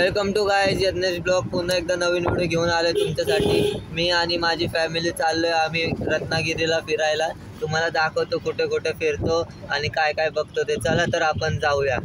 Welcome to guys Yagnesh blog. पुन्हा एकदा नवीन video घेऊन आलोय तुमच्यासाठी. मी आणि माझी फॅमिली चाललोय आम्ही रत्नागिरीला फिरायला. तुम्हाला दाखवतो कुठे कुठे फिरतो आणि काय काय बघतो ते. चला तर आपण जाऊया.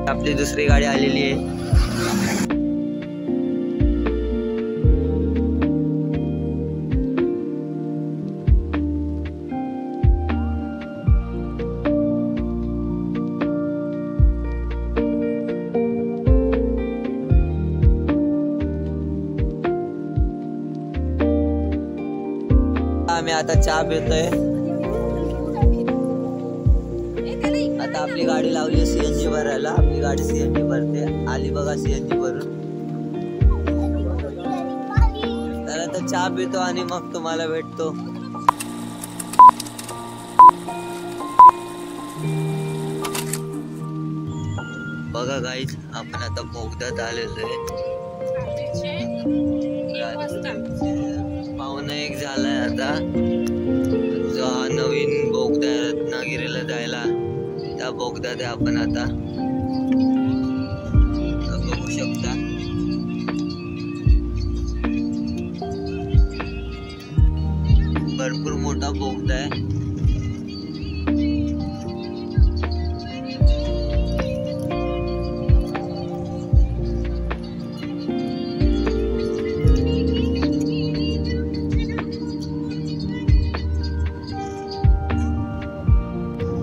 आपली दुसरी गाडी आलेली आहे. आम्ही आता चहा पितोय. आता आपली गाडी लावली आहे सीएनजी भरायला. आपली गाडी सीएनजी भरते. आली बघा सीएनजी भरून. तर आता चहा पितो आणि मग तुम्हाला भेटतो. बघा गाईज आपण आता बोगद्यात आलेलो आहे. 1:15 झालाय आता. जो हा नवीन बोगदा आहे रत्नागिरीला जायला त्या बोगद्यात आहे आपण आता. बघू शकता भरपूर मोठा बोगदा आहे.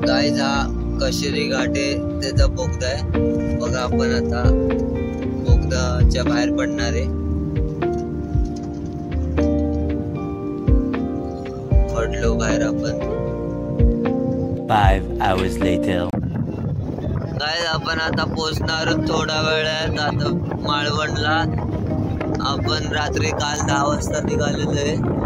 गाईज हा कशेरी घाटे त्याचा बोगदा आहे. बघा आपण आता बोगदाच्या बाहेर पडणार आहे. पडलो बाहेर आपण. 5 hours later. गाईज आपण आता पोहोचणार थोडा वेळात आता मालवणला. आपण रात्री काल 10 वाजता निघालेलो आहे.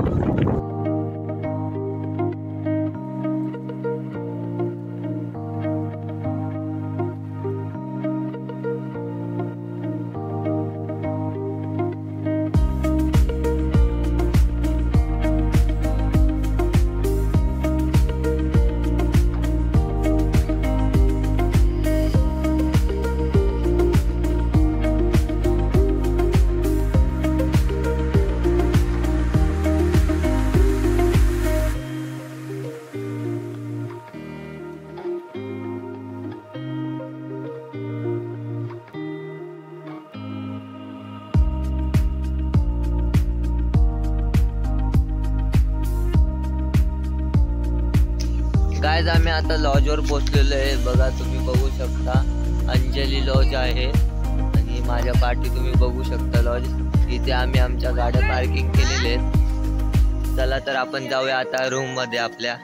गाइस आम्ही आता लॉजवर पोहोचलेलो आहे. बघा तुम्ही बघू शकता अंजली लॉज आहे आणि माझ्या पाठी तुम्ही बघू शकता लॉज. इथे आम्ही आमच्या गाड्या पार्किंग केलेले आहेत. चला तर आपण जाऊया आता रूम मध्ये आपल्या.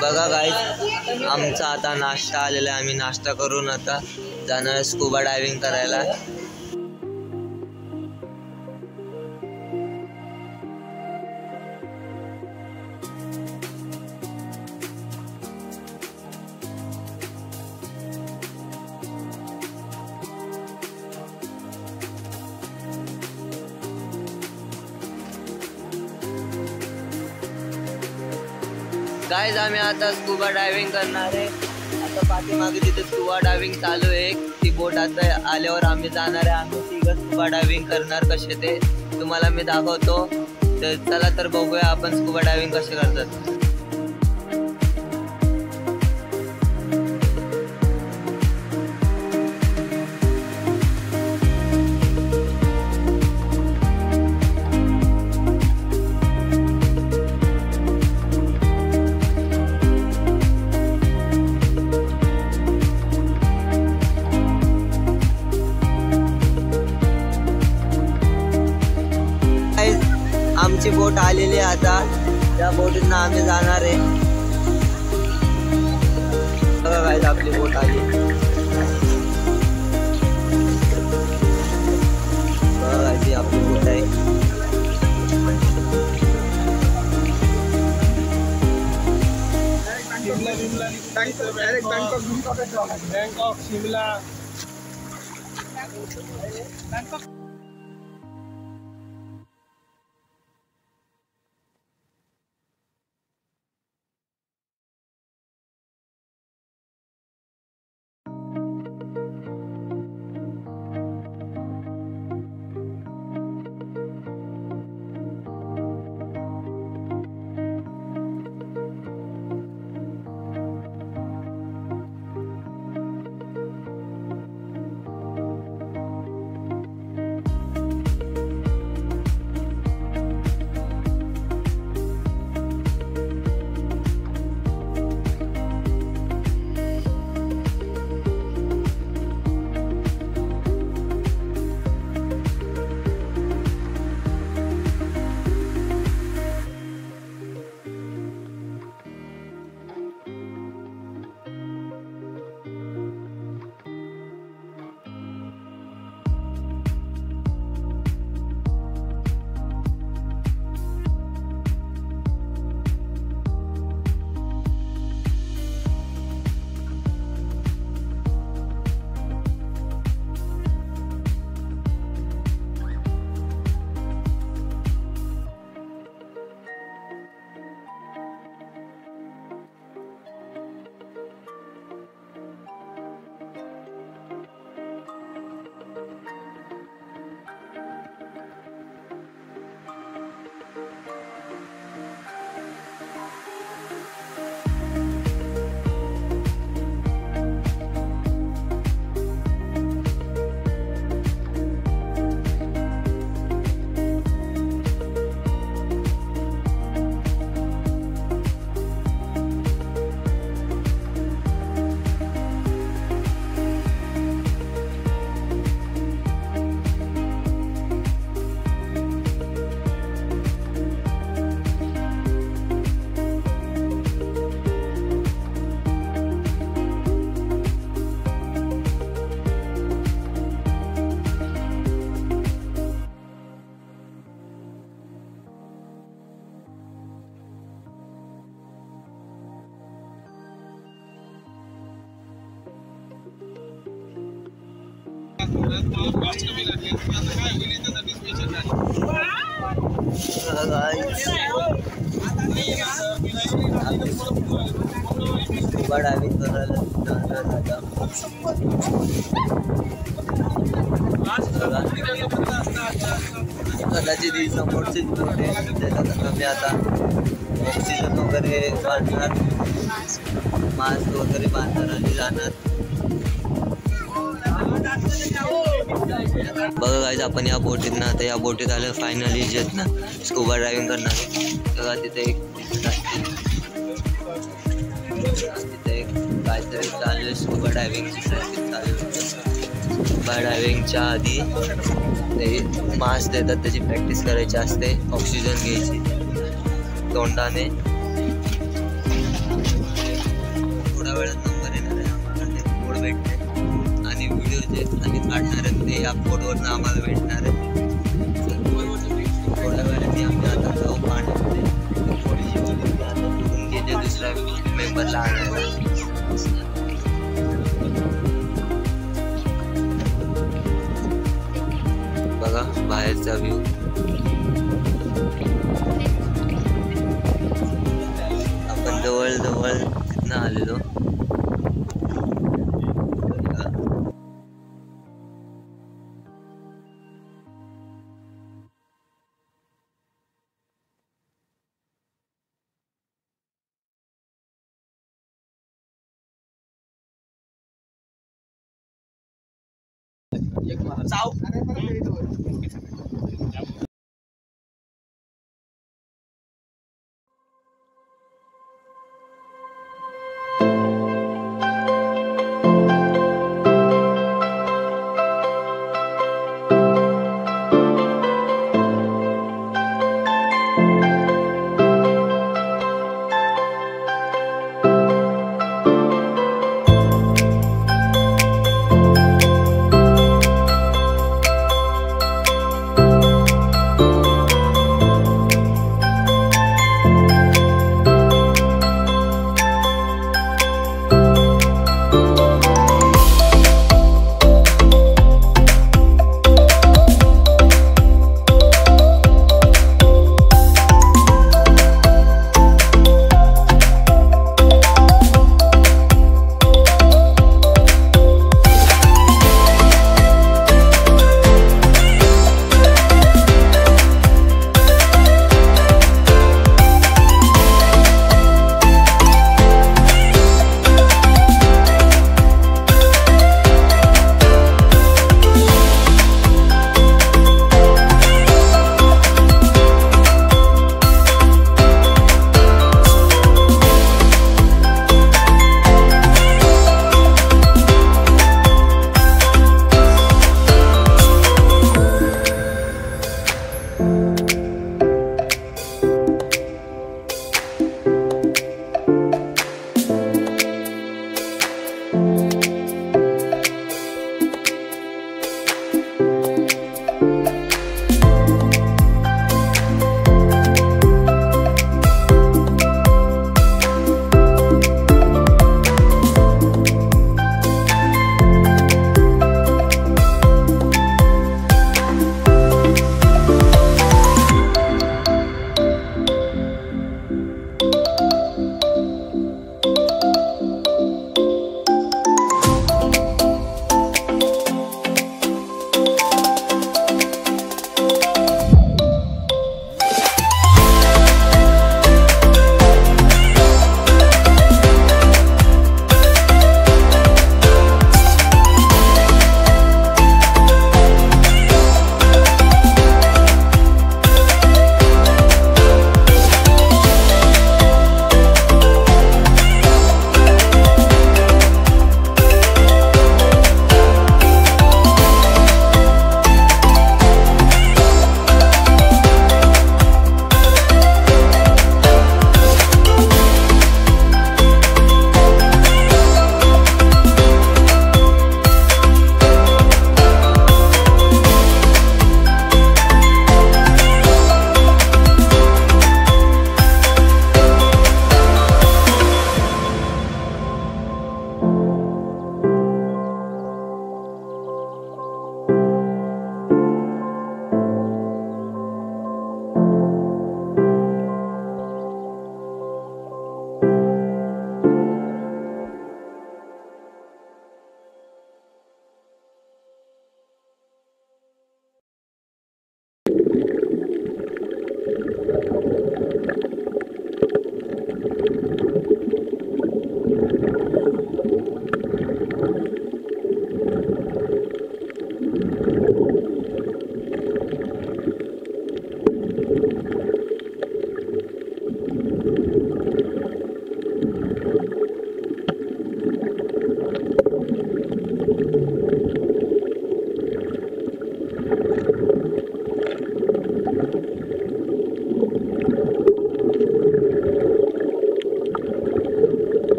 बघा गाईज आमचा आता नाश्ता आलेला आहे. आम्ही नाश्ता करून आता जाणार स्कुबा डायव्हिंग करायला. गाइस आम्ही आता स्कूबा डायव्हिंग करणार आहे। आता पाठीमागे तिथे स्कूबा डायव्हिंग चालू आहे। ती बोट आता आल्यावर आम्ही जाणार आहे। आम्ही तिघं स्कूबा डायव्हिंग करणार, कसे ते तुम्हाला मी दाखवतो। तर चला तर बघूया आपण स्कूबा डायव्हिंग कसे करतात। आमची बोट आलेली आता, त्या बोटीनं आम्ही जाणार आहे। बघा गाइस आपली बोट आली। बघा ती आपली बोट आहे। बँकॉक शिमला स्कूबा डायव्हिंग करायला कदाचित ही समोरचीच बोट आहे, त्याच्यात आम्ही आता ऑक्सिजन वगैरे बांधणार, मास्क वगैरे बांधणार आणि जाणार। बघा गाइस आपण या बोटीत ना, आता या बोटीत आलं फायनली जेत ना स्कूबा ड्रायव्हिंग करणार। बघा तिथे एक काहीतरी चालू आहे, स्कूबा डायव्हिंगची प्रॅक्टिस चालू आहे। स्कूबा डायव्हिंगच्या आधी ते मास्क देतात, त्याची प्रॅक्टिस करायची असते, ऑक्सिजन घ्यायची तोंडाने। थोड्या वेळात नंबर येणार आहे आम्हाला, ते बोर्ड भेटते आणि व्हिडिओ जे आम्ही काढणार आहेत ते या बोर्डवरनं आम्हाला भेटणार आहे। थोड्या वेळाने आम्ही आता जाऊ पाण्यामध्ये, थोडीशी आता तिथून गेले दुसऱ्या मेंबरला आणायला। बघा बाहेरचा व्ह्यू, आपण जवळ इथनं आलेलो.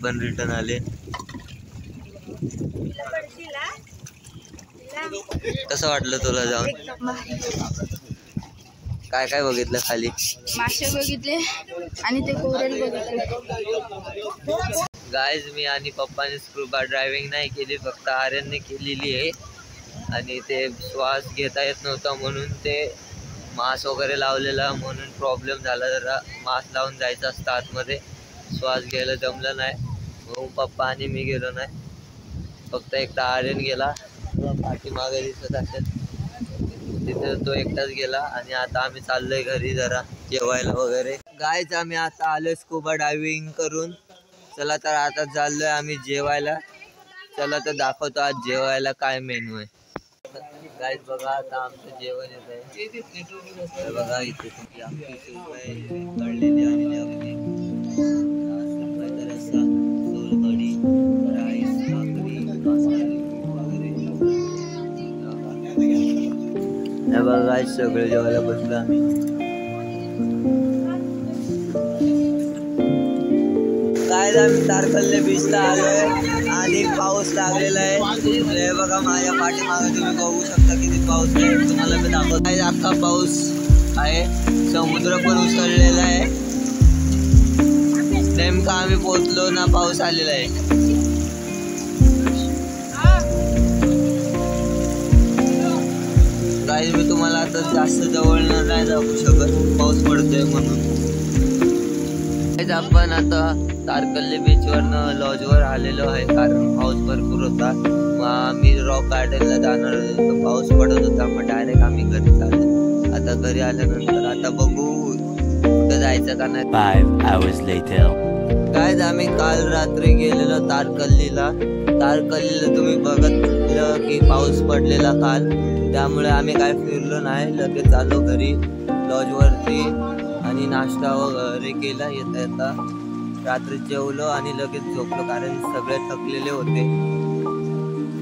पण रिटर्न आले. कसं वाटलं तुला जाऊन? काय काय बघितलं खाली? मासे बघितले आणि ते कोरल बघितले. गाईज मी आणि पप्पाने स्कूबा ड्रायव्हिंग नाही केली, फक्त आर्यनने केलेली आहे. आणि ते श्वास घेता येत नव्हता म्हणून ते मास्क वगैरे लावलेला, म्हणून प्रॉब्लेम झाला जरा. मास्क लावून जायचं असतं आतमध्ये, श्वास घ्यायला जमलं नाही म्हणून पप्पा आणि मी गेलो नाही. फक्त एकटा आर्यन गेला, पाठीमागे दिसत असेल तिथे, तो एकटाच गेला. आणि आता आम्ही चाललोय घरी जरा जेवायला वगैरे. गाईज आम्ही आता आलोय स्कूबा डायव्हिंग करून. चला तर आता चाललोय आम्ही जेवायला. चला तर दाखवतो आज जेवायला काय मेनू आहे. गाईज बघा आता आमचं जेवण येत आहे. बघा इथे तुमची आमची सुरमई तळलेली आलेली अगदी, सुरमईचा रस्सा, सोलकढी, राईस, भाकरी, मसाले वगैरे. हे बघा गाईज सगळे जेवायला बसलो आम्ही. गाईज आम्ही तारकल्ले बीचला आलोय आणि पाऊस लागलेला आहे. हे बघा माझ्या पाठीमागे तुम्ही बघू शकता किती पाऊस आहे. तुम्हाला मी दाखवतो आहे, अख्खा पाऊस आहे. समुद्र पण उसळलेला आहे. नेमका आम्ही पोहोचलो ना पाऊस आलेला आहे. गाईज मी तुम्हाला आता जास्त जवळ नाही जाऊ शकत, पाऊस पडतोय म्हणून. आपण आता तारकल्ले बीचवरनं लॉजवर आलेलो आहे, कारण पाऊस भरपूर होता. मग आम्ही रॉक गार्डनला जाणार होतो, पाऊस पडत होता. मग डायरेक्ट आम्ही घरी आलो. आता घरी आल्यानंतर आता बघू कुठं जायचं का नाही. 5 hours later. काय आम्ही काल रात्री गेलेलो तारकल्लीला. तुम्ही बघितलं की पाऊस पडलेला काल, त्यामुळे आम्ही काय फिरलो नाही. लगेच आलो घरी लॉजवरती आणि नाश्ता वगैरे केला. येता येता रात्री जेवलो आणि लगेच झोपलो, कारण सगळे थकलेले होते.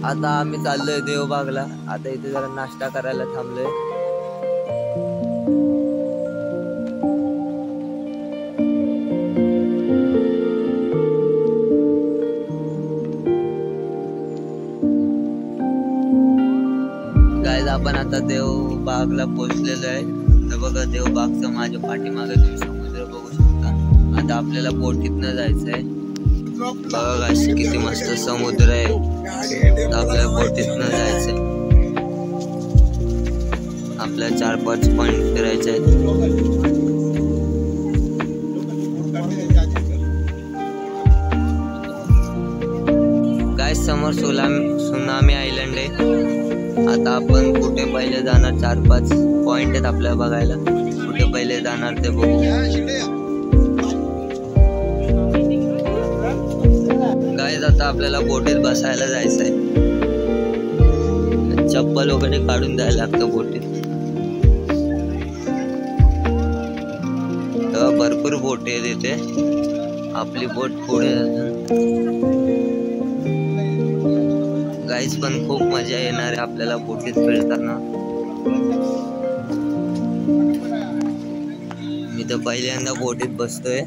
आता आम्ही चाललोय देवबागला. आता इथे जरा नाश्ता करायला थांबलोय. गाईज आपण आता देवबागला पोहोचलेलो आहे. तर बघा देवबागचं माझ्या पाठीमागे तुम्ही समुद्र बघू शकता. आता आपल्याला बोटीतनं जायचंय. बघा गाईज किती मस्त समुद्र आहे. आपल्याला बोटीतनं जायचंय. आपल्याला 4-5 पॉइंट फिरायचे आहेत. गाईज समोर सुनामी आयलंड आहे. आता आपण कुठे पहिले जाणार, 4-5 पॉइंट आहेत आपल्याला बघायला. कुठे पहिले जाणार ते बघू. गाईज आता आपल्याला बोटीत बसायला जायचंय. चप्पल वगैरे काढून द्यायला लागतं बोटीत. भरपूर बोटी आहेत इथे. आपली बोट पुढे. गाईज पण खूप मजा येणार आहे आपल्याला बोटीत फिरताना. मी तर पहिल्यांदा बोटीत बसतोय.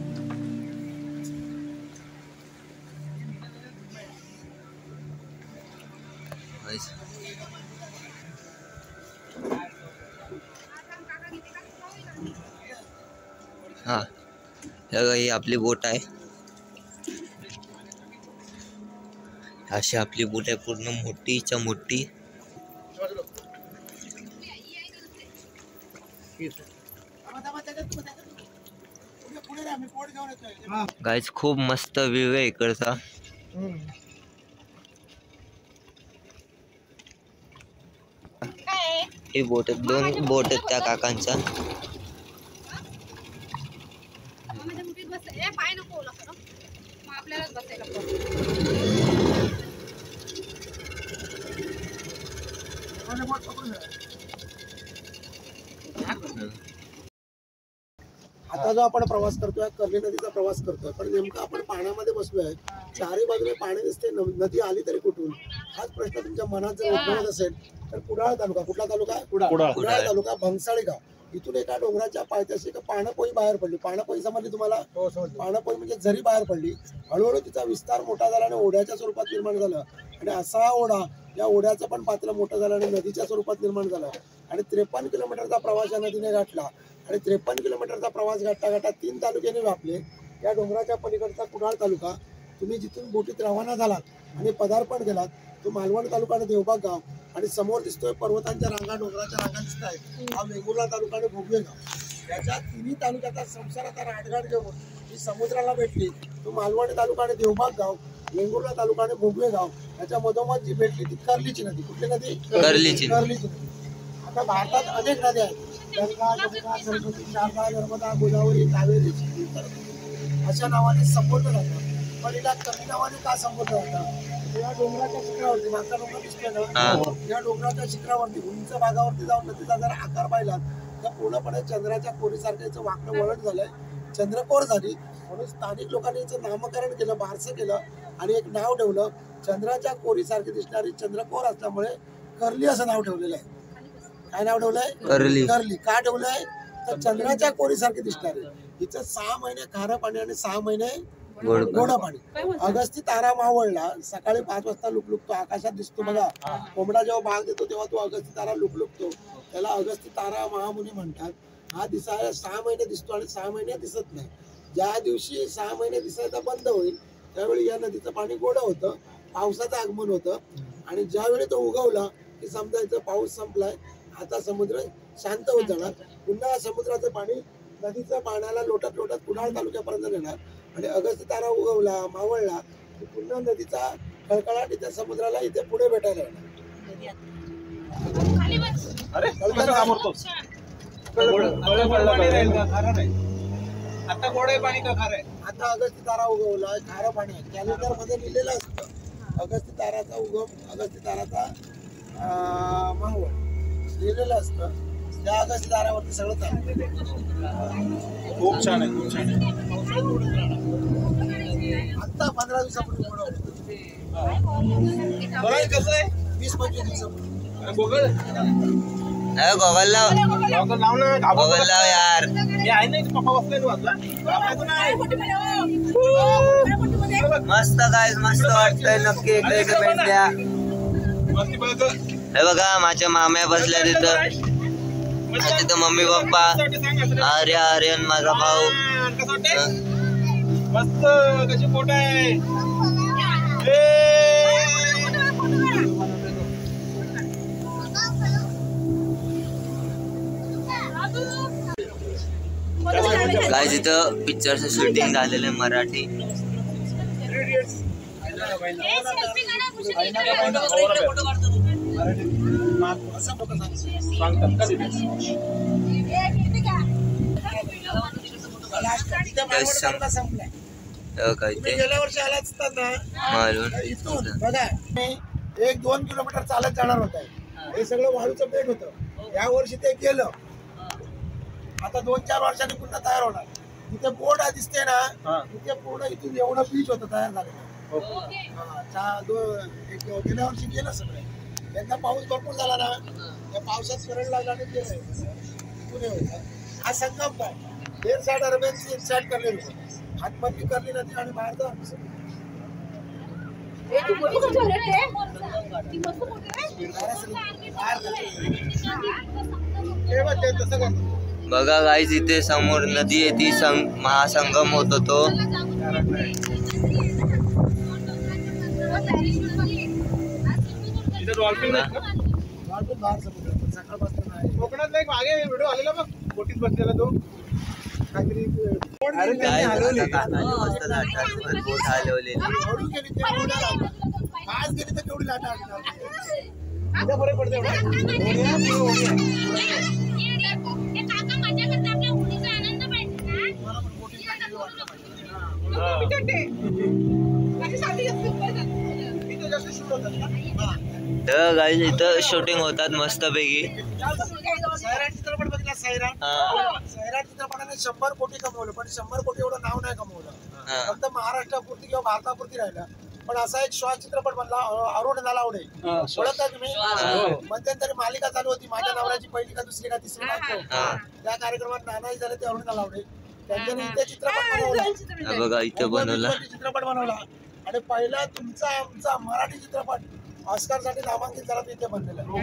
हा, ही आपली बोट आहे. अशी आपली बोट आहे, पूर्ण मोठीच्या मोठी. गाईज खूप मस्त व्ह्यू आहे इकडचा. ही बोट, 2 बोट आहेत त्या काकांच्या. आता जो आपण प्रवास करतोय, कर्णी नदीचा प्रवास करतोय, पण नेमकं आपण पाण्यामध्ये बसलोय. चारही बाजूने पाणी दिसते. नदी आली तरी कुठून, हाच प्रश्न तुमच्या मनात जर उद्भवत असेल तर कुडाळ तालुका, कुठला तालुका? कुडाळ तालुका, भंगसाळी गाव इथून एका डोंगराच्या पायथ्याशी एक पाणपोई बाहेर पडली. पाणपोई समजली तुम्हाला? पाणपोई म्हणजे झरी बाहेर पडली. हळूहळू तिचा विस्तार मोठा झाला आणि ओढ्याच्या स्वरूपात निर्माण झालं आणि असा ओढा, या ओढ्याचं पण पात्र मोठं झालं आणि नदीच्या स्वरूपात निर्माण झालं आणि 53 किलोमीटरचा प्रवास या नदीने गाठला आणि 53 किलोमीटरचा प्रवास गाठता गाठता 3 तालुक्याने व्यापले. या डोंगराच्या पलीकडचा कुडाळ तालुका, तुम्ही जिथून बोटीत रवाना झालात आणि पदार्पण केलात तो मालवण तालुका आणि देवबाग गाव आणि समोर दिसतोय पर्वतांच्या रांगा, डोंगराच्या रांगा दिसत आहेत, हा वेंगुर्ला तालुका आणि भोगवे गाव. याच्या तिन्ही तालुक्याचा संसाराचा राटघाट घेऊन ही समुद्राला भेटली तो मालवण तालुका आणि देवबाग गाव, वेंगुर्ला तालुका आणि भोगवे गाव. याच्या मधोमध जी भेटली ती कर्लीची नदी. कुठली नदी? कर्लीची नदी. आता भारतात अनेक नद्या आहेत, गंगा, यमुना, सरस्वती, शारदा, नर्मदा, गोदावरी, कावेरी, अशा नावाने संबोधलं जातं. पण हिला कमी नावाने का संबोधलं जातं? या डोंगराच्या शिखरावरती, मागचा डोंगर दिसतोय ना, या डोंगराच्या शिखरावरती उंच भागावरती जाऊन नदीचा जर आकार पाहिला तर पूर्णपणे चंद्राच्या कोरीसारखं वाकडं वळण झालंय, चंद्रकोर झाली. म्हणून स्थानिक लोकांनी याचं नामकरण केलं, बारसं केलं आणि एक नाव ठेवलं. चंद्राच्या कोरीसारखी दिसणारी चंद्रकोर असल्यामुळे कर्ली असं नाव ठेवलेलं आहे. काय नाव ठेवलंय? कर्ली. कर्ली का ठेवलंय? तर चंद्राच्या कोरीसारखी दिसणारी. हिचं 6 महिने खारं पाणी आणि 6 महिने गोड पाणी. अगस्ती तारा मावळला सकाळी 5 वाजता लुकलुकतो, आकाशात दिसतो बघा. कोंबडा जेव्हा भाग देतो तेव्हा तो अगस्ती तारा लुकलुकतो, त्याला अगस्ती तारा महामुनी म्हणतात. हा दिसायला 6 महिने दिसतो आणि 6 महिने दिसत नाही. ज्या दिवशी 6 महिने दिसायचा बंद होईल त्यावेळी या नदीचं पाणी गोड होतं, पावसाचं आगमन होतं आणि ज्यावेळी तो उगवला की समजायचं पाऊस संपलाय, आता समुद्र शांत होत जाणार. पुन्हा समुद्राचं पाणी नदीचं पाण्याला लोटत लोटत कुडाळ तालुक्यापर्यंत नेणार आणि अगस्ती तारा उगवला, मावळला की पुन्हा नदीचा खळखळाट इथे समुद्राला इथे पुढे भेटायला येणार. आता गोड आहे पाणी का खारं आहे? आता अगस्ती तारा उगवला, खारं पाणी आहे. कॅलेंडर मध्ये लिहिलेलं असतं अगस्ती ताराचा उगम, अगस्ती ताराचा मावळ लिहिलेलं असतं. त्या अगस्ती तारावरती सगळं चालतं. खूप छान आहे, खूप छान आहे. आता 15 दिवसापूर्वी बनवलं. कसं आहे? 20-25 दिवसापूर्वी. गोगल गोगल लाव, गोगल लाव यार. मी आहे ना, पप्पा बसले मस्त काय मस्त वाटतंय. नक्की इकडे भेट द्या. हे बघा माझ्या माम्या बसल्या तिथं, तिथं मम्मी पप्पा, आर्यन माझा भाऊ. मस्त कशी फोटो आहे. काय तिथं पिक्चरचं शूटिंग झालेलं आहे मराठी. गेल्या वर्षी आला असताना इथून बघा 1-2 किलोमीटर चालत जाणार होत. हे सगळं वाळूचं बेट होतं. या वर्षी ते केलं. आता 2-4 वर्षांनी पुन्हा तयार होणार. तिथे बोर्ड दिसते ना, तिथे पूर्ण इथून एवढं बीच होतं तयार झालेलं. गेल्या वर्षी गेलं सगळं. यंदा पाऊस भरपूर झाला ना, त्या पावसात करंट लागला आणि पुणे होता. हा संगम काय 1.5 साईड अरबेनची 1 साईड करलेली होती. हातमधली करली नदी आणि बाहेरचा बघा गाईज इथे समोर नदी आहे, ती महासंगम होतो तो. कोकणातला एक मागे व्हिडिओ आलेला बघ, बोटीत बसलेला तो काहीतरी बोट हलवलेली. गाईज इथं शूटिंग होतात मस्त पैकी. सैराट चित्रपट बघितला? सैराट चित्रपटाने 100 कोटी कमवलं, पण 100 कोटी एवढं नाव नाही कमवलं. फक्त महाराष्ट्रापुरती किंवा भारतापुरती राहिलं. पण असा एक श्वास चित्रपट बनला अरुण नलावडे, ओळखता तुम्ही? मध्यंतरी मालिका चालू होती माझ्या नवऱ्याची पहिली का दुसरी का तिसरी बायको, त्या कार्यक्रमात नानाही झाले ते अरुण नलावडे. त्यांच्याने इथे चित्रपट बनवला, बघा इथं बनवला चित्रपट बनवला आणि पहिला तुमचा आमचा मराठी चित्रपट ऑस्कर साठी नामांकित झाला इथे बनलेला. हो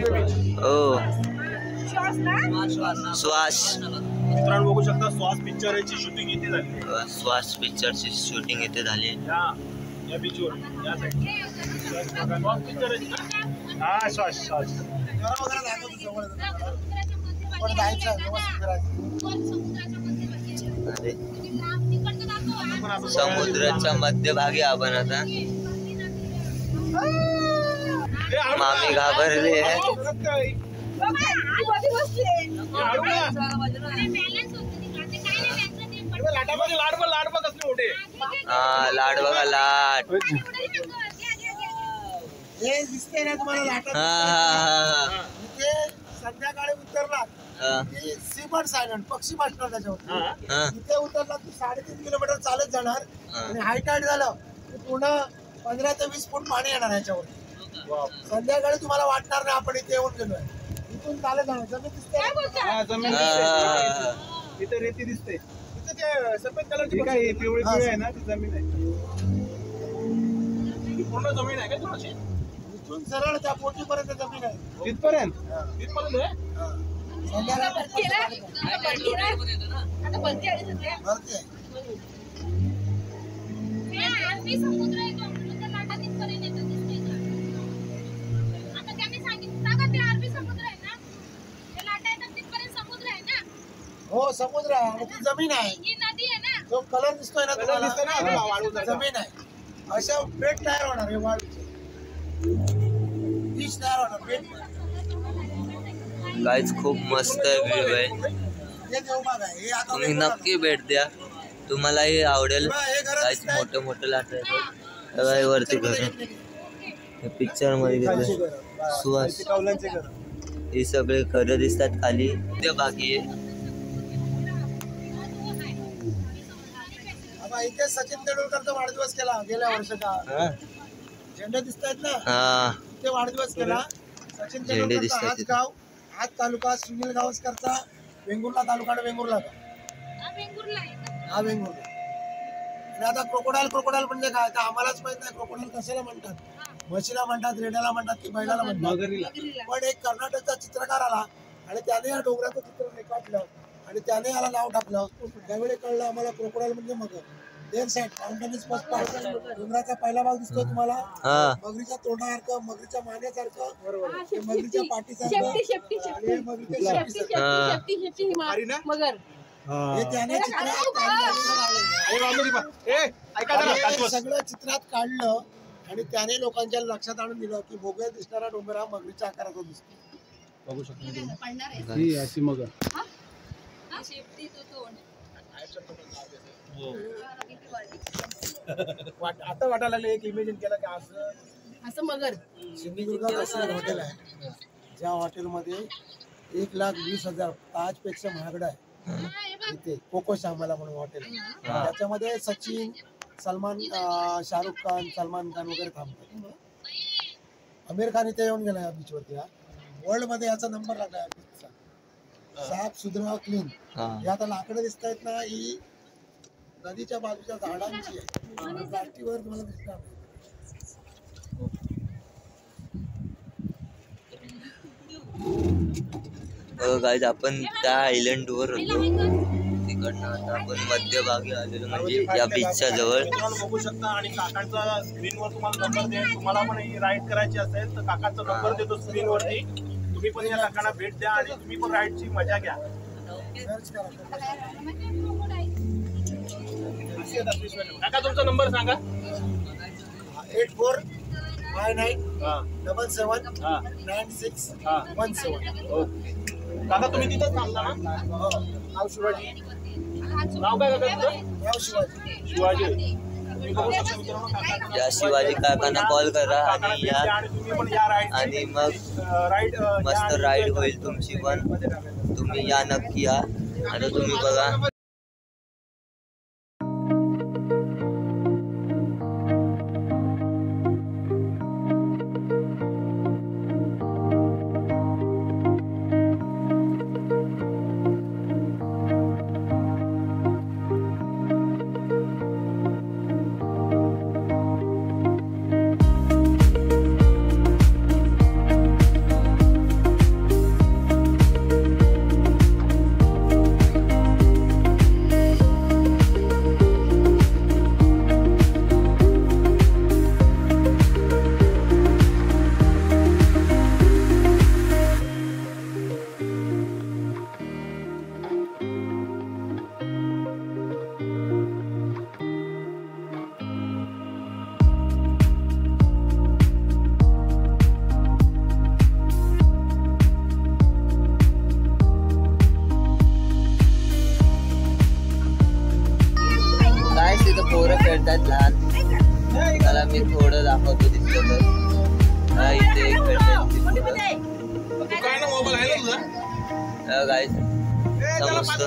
श्वास मित्रांनो बघू शकता श्वास पिक्चरची शूटिंग इथे झाली. श्वास पिक्चरची शूटिंग इथे झाली. या बीचवर या श्वास पिक्चरची हा श्वास श्वास पण जायचं व्यवस्थित करायचं. अरे समुद्राच्या मध्यभागी आपण आता. मामी घाबरले आहे. हा लाट बघा लाट. हे दिसते ना तुम्हाला लाटा, हा इथे संध्याकाळी उतरला की सीबर्ड सायलंट पक्षी बसणार त्याच्यावर. इथे उतरला की 3.5 किलोमीटर चालत जाणार आणि हाय टाईड झालं की पूर्ण 15 ते 20 फूट पाणी येणार ह्याच्यावर. संध्याकाळी तुम्हाला वाटणार नाही आपण इथे येऊन गेलोय. इथून चालत जाणार जमीन दिसते, जमीन दिसते, इथे रेती दिसते. इथे ते सफेद कलरची काही पिवळी पिवळी आहे ना ती जमीन आहे. पूर्ण जमीन आहे का तुमची? इथून सरळ त्या पोटीपर्यंत जमीन आहे. तिथपर्यंत तिथपर्यंत आहे. हो समुद्र आहे आणि ती जमीन आहे. जो कलर दिसतोय ना तुम्हाला जमीन आहे. अशा बेट तयार होणार आहे, वाळूचे बीच तयार होणार. बेट गाईज खूप मस्त व्ह्यू आहे. हे देवबाग आहे. हे आता तुम्ही नक्की भेट द्या, तुम्हालाही आवडेल. गाईज मोठं मोठं लाट आहे वरती घर. पिक्चर मध्ये घेतलं सुहास. हे सगळे घर दिसतात खाली. ते बाकी आहे. इथे सचिन तेंडुलकरचा वाढदिवस केला गेल्या वर्षाचा. झेंडे दिसत आहेत ना, ते वाढदिवस केला सचिन तेंडुलकरचा. हाच गाव, हाच तालुका, सुनील गावस्करचा वेंगुर्ला तालुका. वेंगुर्ला हा वेंगुर्ला. आणि आता क्रोकोडाईल म्हणजे काय तर आम्हालाच माहित नाही. क्रोकोडाईल कशाला म्हणतात? म्हशीला म्हणतात, रेड्याला म्हणतात की बैलाला म्हणतात. पण एक कर्नाटकचा चित्रकार आला आणि त्याने या डोंगराचं चित्र रेखाटलं आणि त्याने याला नाव टाकलं. त्यावेळी कळलं आम्हाला क्रोकोडाईल म्हणजे मगर. देन साईड माउंटेनिस डोंगराचा पहिला भाग दिसतो तुम्हाला, मगरीच्या तोंडासारखं, मगरीच्या मानेसारखं, मगरीच्या पाठीसारखं, हे त्याने सगळं चित्रात काढलं आणि त्याने लोकांच्या लक्षात आणून दिलं की भोगळ दिसणारा डोंगर हा मगरीच्या आकाराचा दिसतो. बघू शकतो ही अशी मगर. आता वाटायला लागले एक इमेजिन केलं की असं मगर. सिंधुदुर्गात असं हॉटेल आहे ज्या हॉटेलमध्ये 1,20,000 ताजपेक्षा महागडा आहे. इथे कोको श्यामला म्हणून हॉटेल, त्याच्यामध्ये सचिन, सलमान, शाहरुख खान, सलमान खान वगैरे थांबतात. आमिर खान इथे येऊन गेला या बीचवरती. वर्ल्ड मध्ये याचा नंबर लागला बीचचा. साफ सुधरा क्लीन. हे आता लाकडं दिसत आहेत ना, ही नदीच्या बाजूच्या झाडांची आहे. प्लास्टिकवर तुम्हाला दिसणार नाही. गाईज आपण त्या आयलंड वर होतो. तिकडनं आता आपण मध्यभागी आलेलो म्हणजे या बीचच्या जवळ. बघू शकता आणि काकांचा स्क्रीनवर तुम्हाला नंबर देईल. तुम्हाला पण ही राईड करायची असेल तर काकांचा नंबर देतो स्क्रीनवरती. तुम्ही पण या काकांना भेट द्या आणि तुम्ही पण राईडची मजा घ्या. काका तुमचा नंबर सांगा. 8459779617. काका तुम्ही तिथंच थांबता ना? नाव शिवाजी. नाव काय काका तुझं? नाव शिवाजी. शिवाजी. या शिवाजी काकांना कॉल करा आणि या, आणि मग मस्त राईड होईल तुमची पण. तुम्ही या नक्की या. आता तुम्ही बघा तिथं पोरं खेळतात लहान. मला मी थोडं दाखवतो दिसलं तर. इथे खेळतात गाईस समजतं.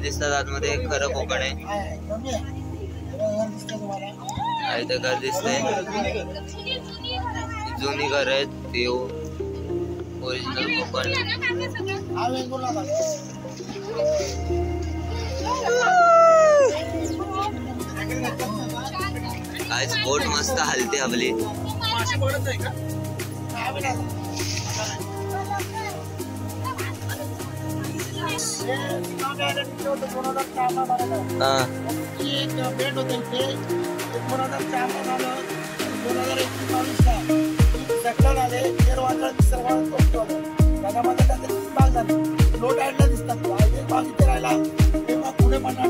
दिसतात आतमध्ये खरं कोकण आहे. इथे घर दिसतंय, जुनी घर आहेत ते ओरिजिनल कोकण. आज बोट मस्त हलते आपली. भेट होते इथे 2004 झालं, 2021-22ला सेक्टर आले, सर्वांना त्याच्यामध्ये त्याचे बाग झाले. लोट ॲडला दिसतात बाग इथे राहिला पुढे म्हणणार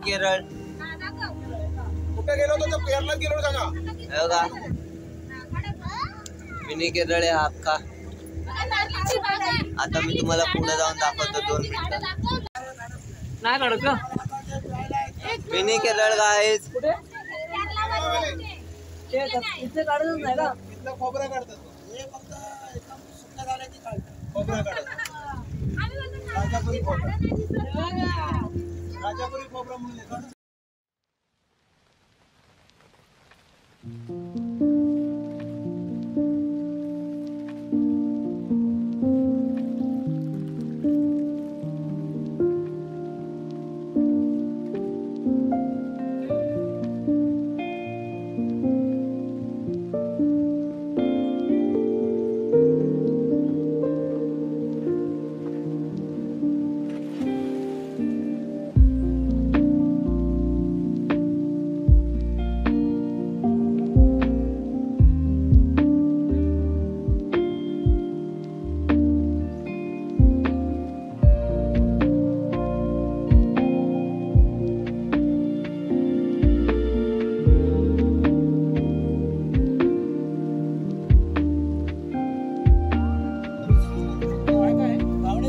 केरळ. कुठे गेलो होतो? केरळात गेलो सांगा. मिनी केरळ आहे अख्खा. आता मी तुम्हाला पुढे जाऊन दाखवतो 2 मिनिटात. नाही काढत मिनी केरळ गाईज. इथलं खोबरं काढतात. हे फक्त एकदम सुक्या झाल्याची काढतात. खोबरं काढतात. राजापुरी खोबरं म्हणून येतात.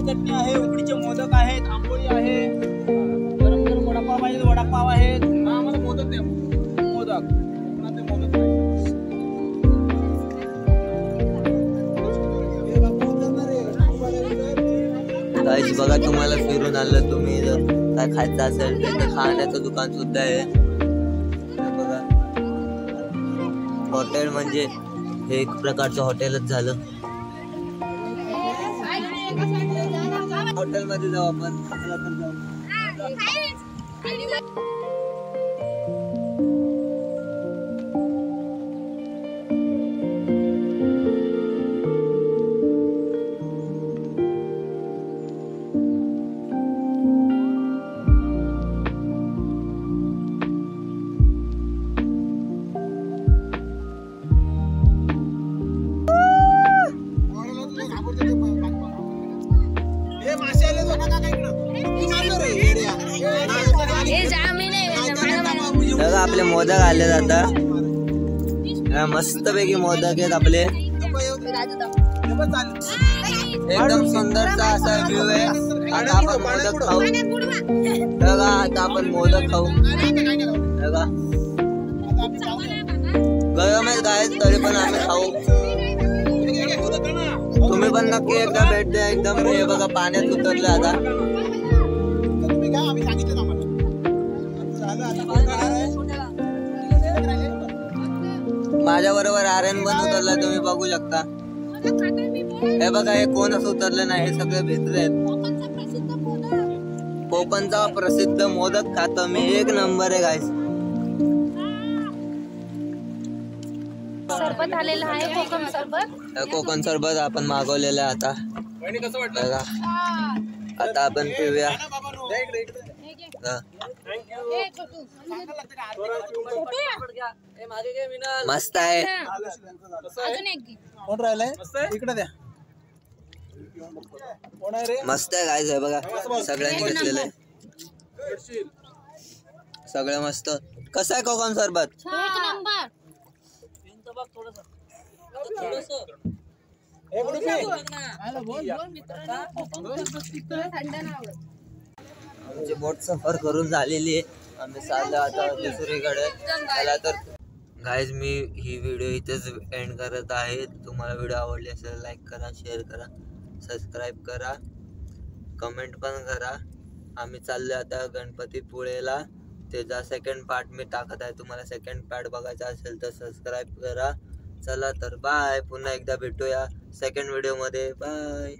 चटणी आहे, उकडीचे मोदक आहेत, आंबोळी आहे, गरम गरम वडापाव पाहिजे वडापाव आहेत. आम्हाला मोदक द्या. मोदक मोदक गाईज बघा तुम्हाला फिरून आलं. तुम्ही जर काय खायचं असेल तर खाण्याचं दुकान सुद्धा आहे बघा. हॉटेल म्हणजे हे एक प्रकारचं हॉटेलच झालं. हॉटेल मध्ये जाऊ आपण. बघा आपले मोदक आले आता, मस्त पैकी मोदक आहेत आपले, एकदम सुंदरचा असा व्ह्यू आहे. आता आपण मोदक खाऊ बघा, आता आपण मोदक खाऊ बघा, गरम आहे गायस तरी पण आम्ही खाऊ. तुम्ही पण नक्की एकदा भेट द्या. एकदम हे बघा पाण्यात उतरलं आता. माझ्या बरोबर आर्यन पण उतरला, तुम्ही बघू शकता. हे बघा हे कोणच उतरलं नाही, हे सगळे भेटले आहेत. कोकणचा प्रसिद्ध मोदक खातो मी, एक नंबर आहे गाईस. सरबत आलेला आहे, कोकम सरबत. कोकण सरबत आपण मागवलेलं आहे आता बघा. आता आपण पिऊया. मस्त आहे. कोण राहिलंय इकडे द्या. कोण आहे रे? मस्त आहे गाईस, आहे बघा सगळ्यांनी घेतलेलं आहे, सगळं मस्त. कसं आहे कोकण सरबत? आमची बोट सफर करून झालेली आहे, आम्ही चाललो आता दुसरीकडे. चला तर गाईज मी ही व्हिडिओ इथेच एंड करत आहे. तुम्हाला व्हिडिओ आवडली असेल लाईक करा, शेअर करा, सबस्क्राईब करा, कमेंट पण करा. आम्ही चाललो आता गणपतीपुळेला, त्याचा सेकंड पार्ट मी टाकत आहे. तुम्हाला सेकंड पार्ट बघायचा असेल तर सबस्क्राईब करा. चला तर बाय, पुन्हा एकदा भेटूया सेकंड व्हिडिओ मध्ये. बाय.